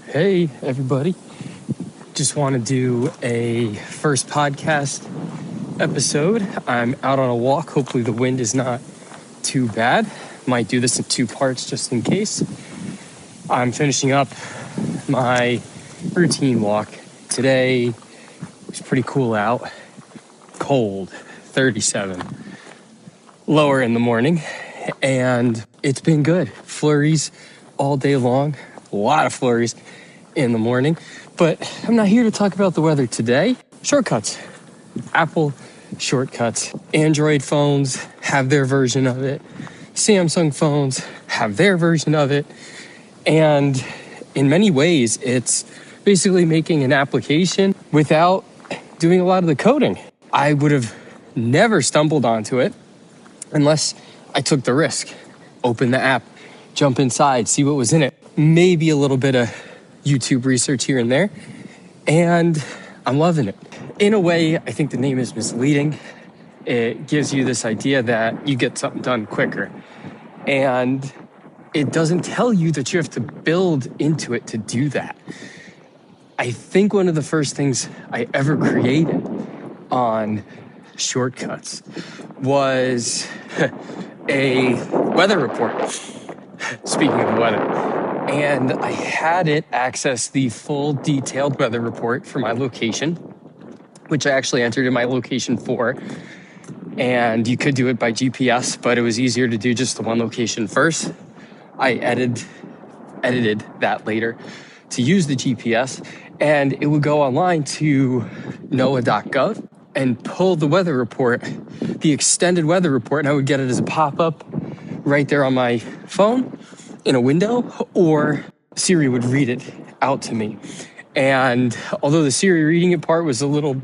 Hey, everybody. Just want to do a first podcast episode. I'm out on a walk. Hopefully, the wind is not too bad. Might do this in two parts just in case. I'm finishing up my routine walk. Today it's pretty cool out. Cold, 37. Lower in the morning. And it's been good. Flurries all day long. A lot of flurries in the morning, but I'm not here to talk about the weather today. Shortcuts. Apple shortcuts. Android phones have their version of it. Samsung phones have their version of it. And in many ways, it's basically making an application without doing a lot of the coding. I would have never stumbled onto it unless I took the risk. Open the app, jump inside, see what was in it. Maybe a little bit of YouTube research here and there, and I'm loving it. In a way, I think the name is misleading. It gives you this idea that you get something done quicker, and it doesn't tell you that you have to build into it to do that. I think one of the first things I ever created on Shortcuts was a weather report. Speaking of the weather. And I had it access the full detailed weather report for my location, which I actually entered in my location for. And you could do it by GPS, but it was easier to do just the one location first. I edited that later to use the GPS, and it would go online to NOAA.gov and pull the weather report, the extended weather report, and I would get it as a pop-up right there on my phone in a window, or Siri would read it out to me. And although the Siri reading it part was a little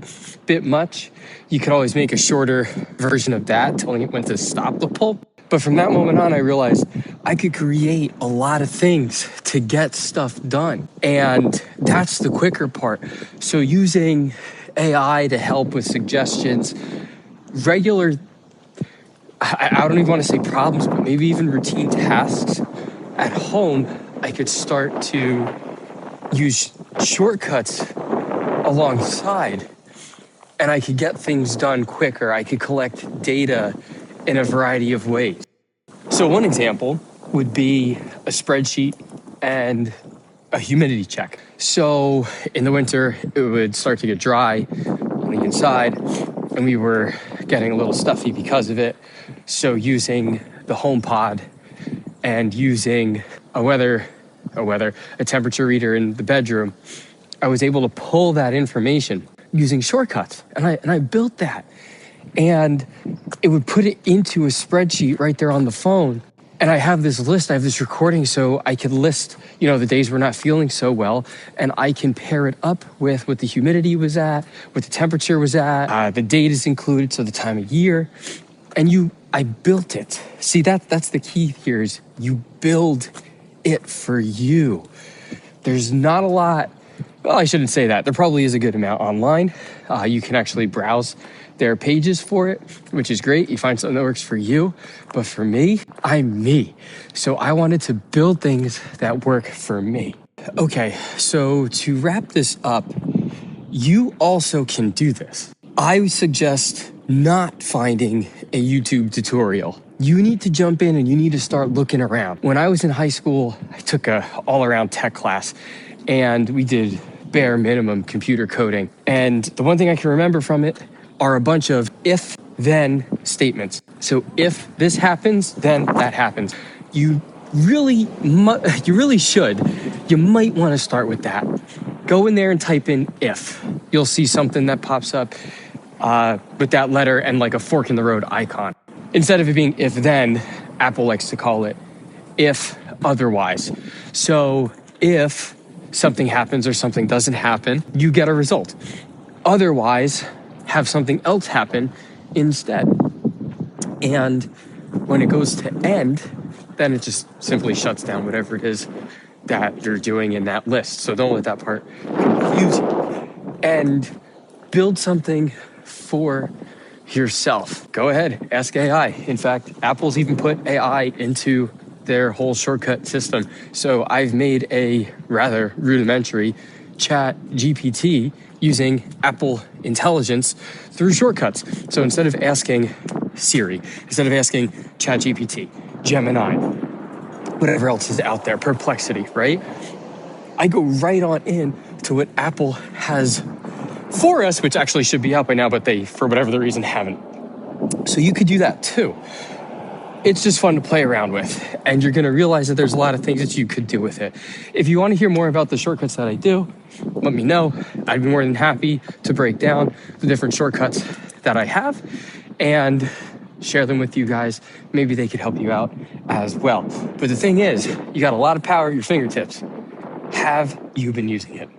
bit much, you could always make a shorter version of that, telling it when to stop the pull. But from that moment on, I realized I could create a lot of things to get stuff done. And that's the quicker part. So using AI to help with suggestions, regular, I don't even want to say problems, but maybe even routine tasks at home, I could start to use shortcuts alongside, and I could get things done quicker. I could collect data in a variety of ways. So one example would be a spreadsheet and a humidity check. So in the winter, it would start to get dry on the inside, and we were getting a little stuffy because of it. So using the HomePod and using a temperature reader in the bedroom, I was able to pull that information using shortcuts. And I built that. And it would put it into a spreadsheet right there on the phone. And I have this list, I have this recording, so I could list, the days we're not feeling so well, and I can pair it up with what the humidity was at, what the temperature was at, the date is included, so the time of year. And I built it. See, that's the key here is you build it for you. There's not a lot, well, I shouldn't say that. There probably is a good amount online. You can actually browse their pages for it, which is great. You find something that works for you. But for me, I'm me. So I wanted to build things that work for me. Okay, so to wrap this up, you also can do this. I suggest not finding a YouTube tutorial. You need to jump in and you need to start looking around. When I was in high school, I took a all-around tech class and we did bare minimum computer coding. And the one thing I can remember from it are a bunch of if-then statements. So if this happens, then that happens. You should. You might want to start with that. Go in there and type in if. You'll see something that pops up with that letter and like a fork in the road icon. Instead of it being if then, Apple likes to call it if otherwise. So if something happens or something doesn't happen, you get a result. Otherwise, have something else happen instead. And when it goes to end, then it just simply shuts down whatever it is that you're doing in that list. So don't let that part confuse you. And build something for yourself. Go ahead, ask AI. In fact, Apple's even put AI into their whole shortcut system. So I've made a rather rudimentary Chat GPT using Apple Intelligence through shortcuts. So instead of asking Siri, instead of asking Chat GPT, Gemini, whatever else is out there, Perplexity, right? I go right on in to what Apple has for us, which actually should be out by now, but they, for whatever the reason, haven't. So you could do that too. It's just fun to play around with, and you're gonna realize that there's a lot of things that you could do with it. If you wanna hear more about the shortcuts that I do, let me know. I'd be more than happy to break down the different shortcuts that I have and share them with you guys. Maybe they could help you out as well. But the thing is, you got a lot of power at your fingertips. Have you been using it?